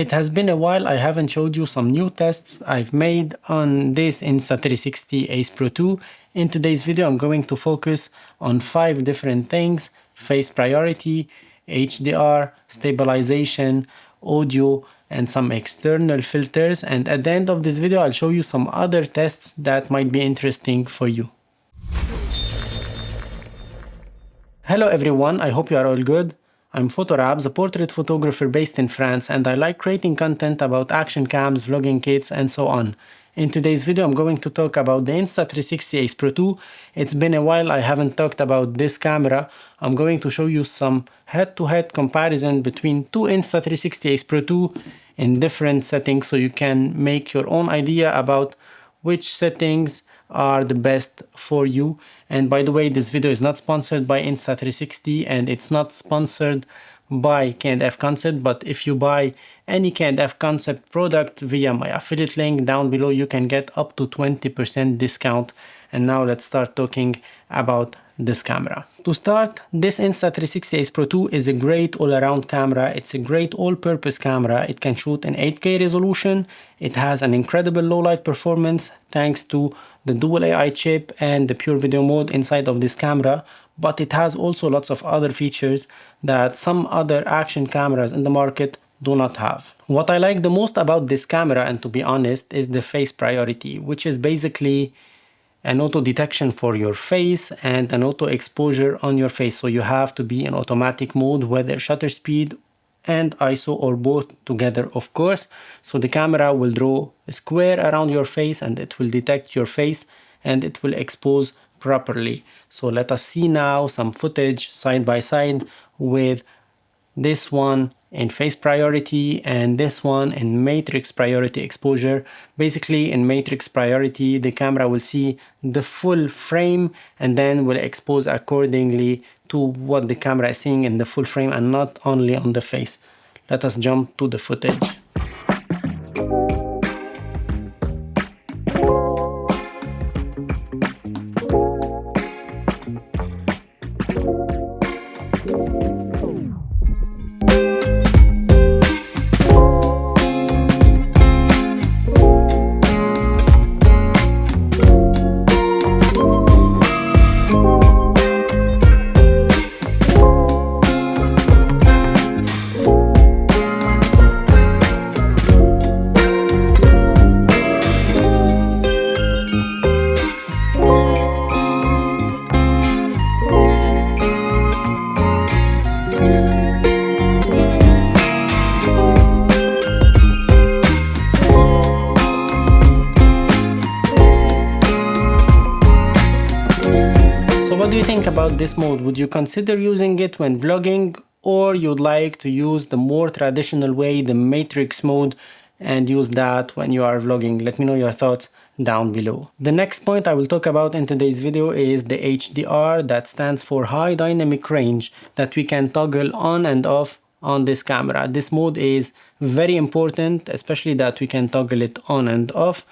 It has been a while I haven't showed you some new tests I've made on this Insta360 Ace Pro 2. In today's video I'm going to focus on 5 different things: face priority, HDR, stabilization, audio, and some external filters. And at the end of this video I'll show you some other tests that might be interesting for you. Hello everyone, I hope you are all good. I'm Photorabs, a portrait photographer based in France, and I like creating content about action cams, vlogging kits, and so on. In today's video I'm going to talk about the Insta360 Ace Pro 2. It's been a while I haven't talked about this camera. I'm going to show you some head-to-head comparison between two Insta360 Ace Pro 2 in different settings, so you can make your own idea about which settings are the best for you. And by the way, this video is not sponsored by Insta360 and it's not sponsored by K&F Concept, but if you buy any K&F Concept product via my affiliate link down below, you can get up to 20% discount. And now let's start talking about this camera. To start, this Insta360 Ace Pro 2 is a great all-around camera. It's a great all-purpose camera. It can shoot in 8K resolution. It has an incredible low-light performance thanks to the dual AI chip and the pure video mode inside of this camera, but it has also lots of other features that some other action cameras in the market do not have. What I like the most about this camera, and to be honest, is the face priority, which is basically an auto detection for your face and an auto exposure on your face. So you have to be in automatic mode, whether shutter speed and ISO or both together, of course. So the camera will draw a square around your face and it will detect your face and it will expose properly. So let us see now some footage side by side with this one in face priority and this one in matrix priority exposure. Basically, in matrix priority, the camera will see the full frame and then will expose accordingly to what the camera is seeing in the full frame and not only on the face. Let us jump to the footage. What do you think about this mode? Would you consider using it when vlogging, or you'd like to use the more traditional way, the matrix mode, and use that when you are vlogging? Let me know your thoughts down below. The next point I will talk about in today's video is the HDR, that stands for high dynamic range, that we can toggle on and off on this camera. This mode is very important, especially that we can toggle it on and off,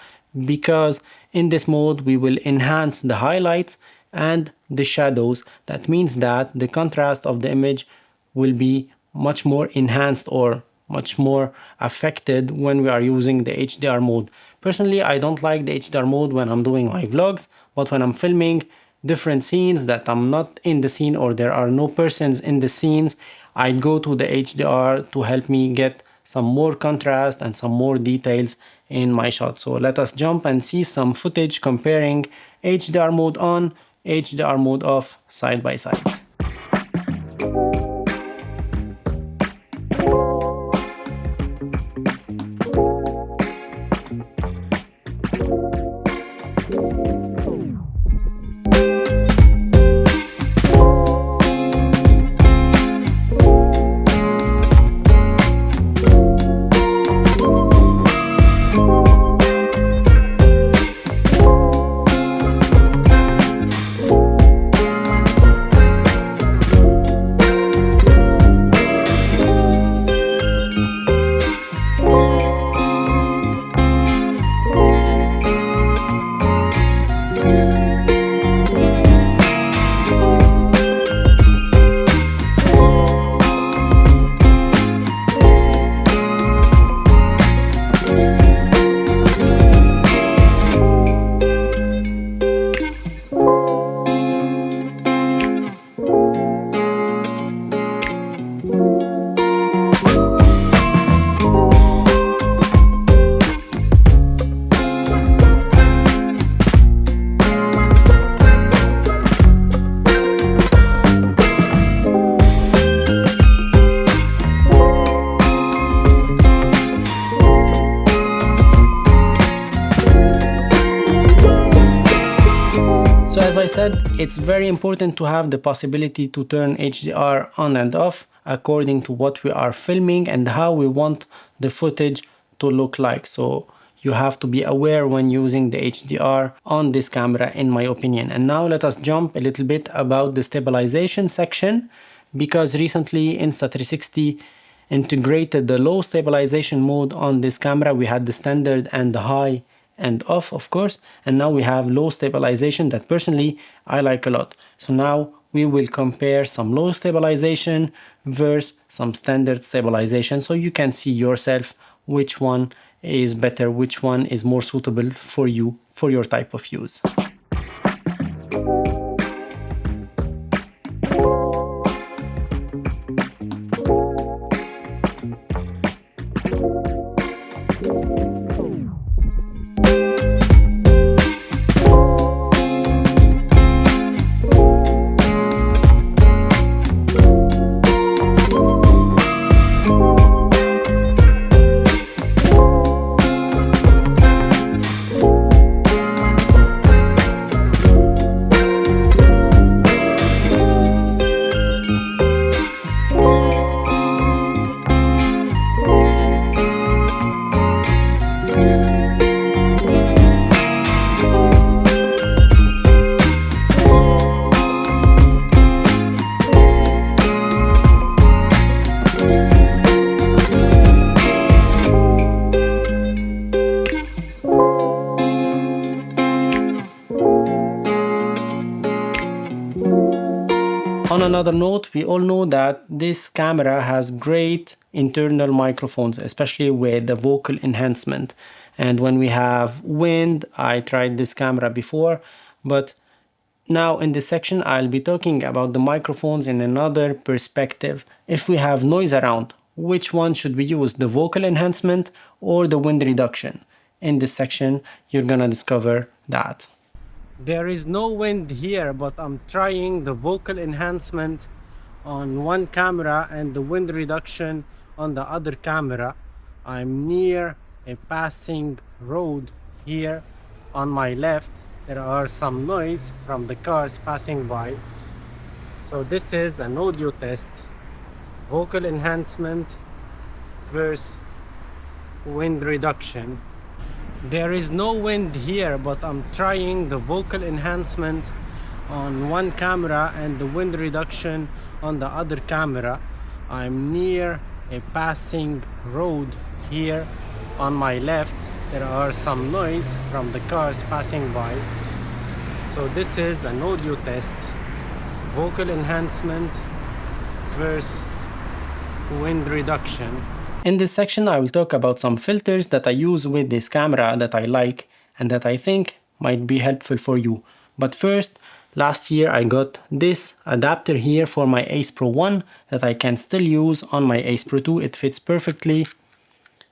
because in this mode we will enhance the highlights and the shadows. That means that the contrast of the image will be much more enhanced or much more affected when we are using the HDR mode. Personally, I don't like the HDR mode when I'm doing my vlogs, but when I'm filming different scenes that I'm not in the scene or there are no persons in the scenes, I go to the HDR to help me get some more contrast and some more details in my shot. So let us jump and see some footage comparing HDR mode on, HDR mode off, side by side. As I said, it's very important to have the possibility to turn HDR on and off according to what we are filming and how we want the footage to look like. So you have to be aware when using the HDR on this camera, in my opinion. And now let us jump a little bit about the stabilization section, because recently Insta360 integrated the low stabilization mode on this camera. We had the standard and the high and off, of course, and now we have low stabilization that personally I like a lot. So now we will compare some low stabilization versus some standard stabilization, so you can see yourself which one is better, which one is more suitable for you, for your type of use. On another note, we all know that this camera has great internal microphones, especially with the vocal enhancement. And when we have wind, I tried this camera before, but now in this section, I'll be talking about the microphones in another perspective. If we have noise around, which one should we use, the vocal enhancement or the wind reduction? In this section, you're gonna discover that. There is no wind here, but I'm trying the vocal enhancement on one camera and the wind reduction on the other camera. I'm near a passing road here on my left. There are some noise from the cars passing by. So this is an audio test. Vocal enhancement versus wind reduction. There is no wind here, but I'm trying the vocal enhancement on one camera and the wind reduction on the other camera. I'm near a passing road here on my left. There are some noise from the cars passing by. So this is an audio test. Vocal enhancement versus wind reduction. In this section, I will talk about some filters that I use with this camera that I like and that I think might be helpful for you. But first, last year I got this adapter here for my Ace Pro 1 that I can still use on my Ace Pro 2. It fits perfectly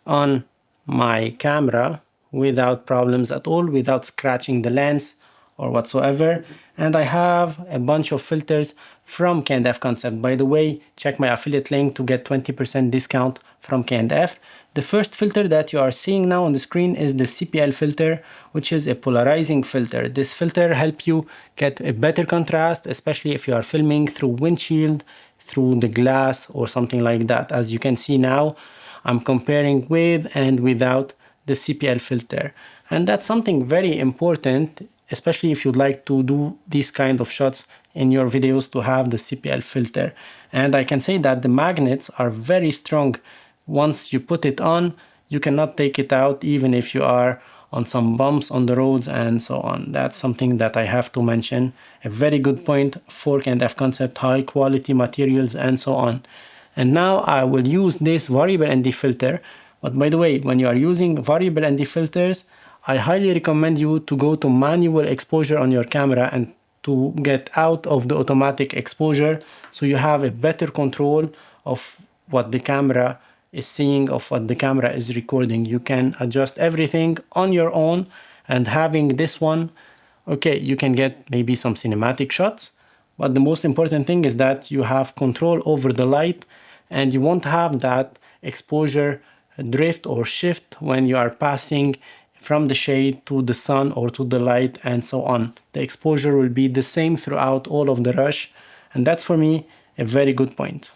on my camera without problems at all, without scratching the lens or whatsoever. And I have a bunch of filters from K&F Concept. By the way, check my affiliate link to get 20% discount from K&F. The first filter that you are seeing now on the screen is the CPL filter, which is a polarizing filter. This filter helps you get a better contrast, especially if you are filming through windshield, through the glass or something like that. As you can see now, I'm comparing with and without the CPL filter. And that's something very important, especially if you'd like to do these kind of shots in your videos, to have the CPL filter. And I can say that the magnets are very strong. Once you put it on, you cannot take it out, even if you are on some bumps on the roads and so on. That's something that I have to mention. A very good point for K&F Concept, high quality materials and so on. And now I will use this variable ND filter. But by the way, when you are using variable ND filters, I highly recommend you to go to manual exposure on your camera and to get out of the automatic exposure, so you have a better control of what the camera is seeing, of what the camera is recording. You can adjust everything on your own, and having this one, okay, you can get maybe some cinematic shots, but the most important thing is that you have control over the light and you won't have that exposure drift or shift when you are passing from the shade to the sun or to the light and so on. The exposure will be the same throughout all of the rush, and that's for me a very good point.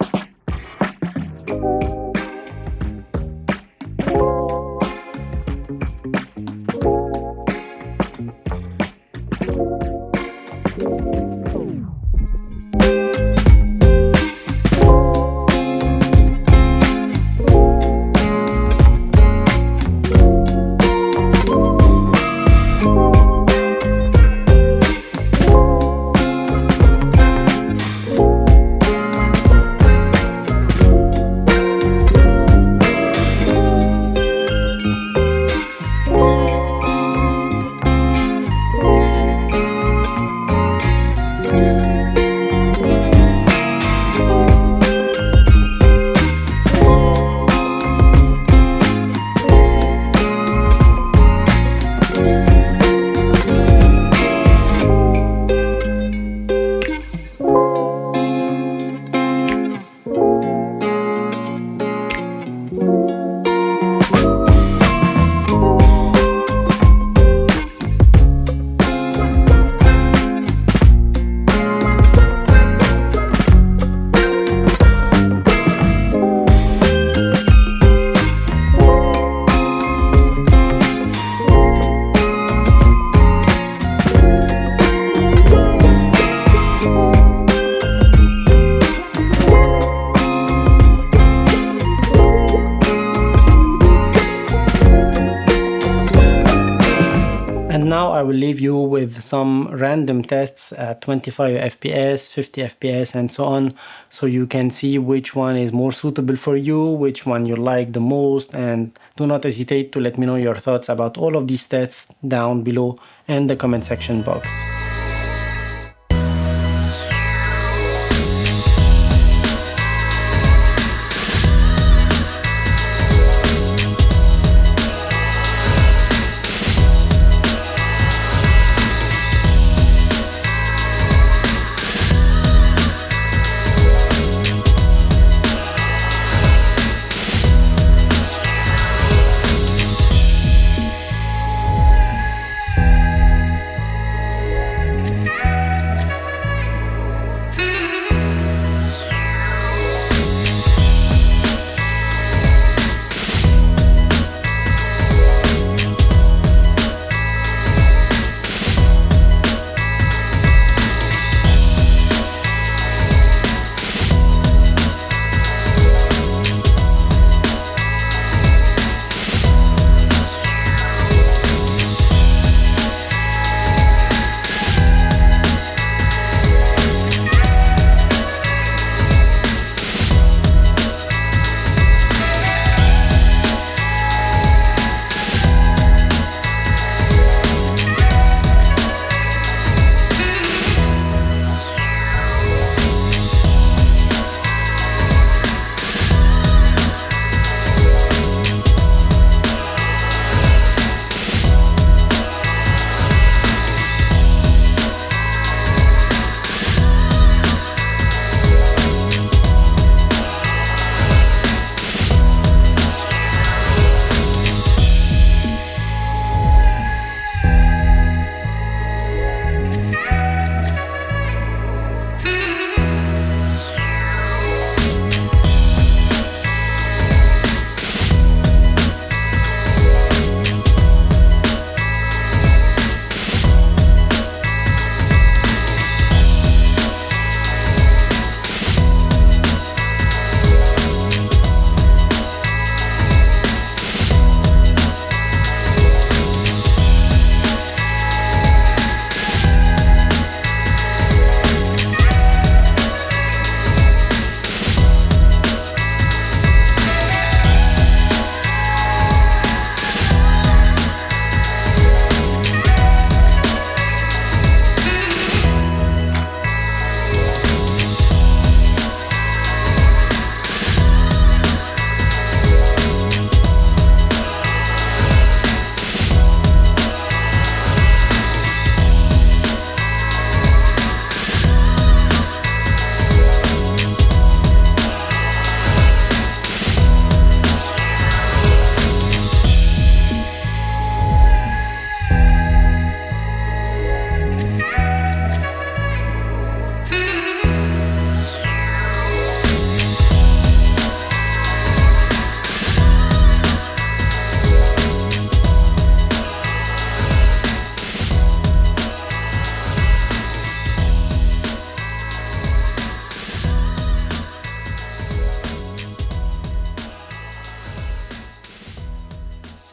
And now I will leave you with some random tests at 25 FPS, 50 FPS and so on, so you can see which one is more suitable for you, which one you like the most, and do not hesitate to let me know your thoughts about all of these tests down below in the comment section box.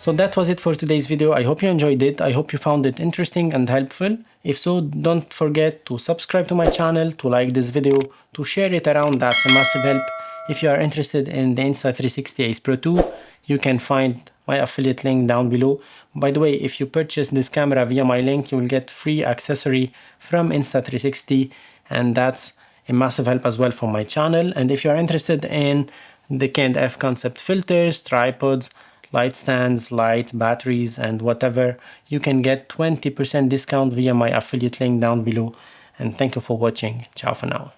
So that was it for today's video. I hope you enjoyed it. I hope you found it interesting and helpful. If so, don't forget to subscribe to my channel, to like this video, to share it around. That's a massive help. If you are interested in the Insta360 Ace Pro 2, you can find my affiliate link down below. By the way, if you purchase this camera via my link, you will get free accessory from Insta360, and that's a massive help as well for my channel. And if you are interested in the K&F concept filters, tripods, light stands, light, batteries, and whatever, you can get 20% discount via my affiliate link down below. And thank you for watching. Ciao for now.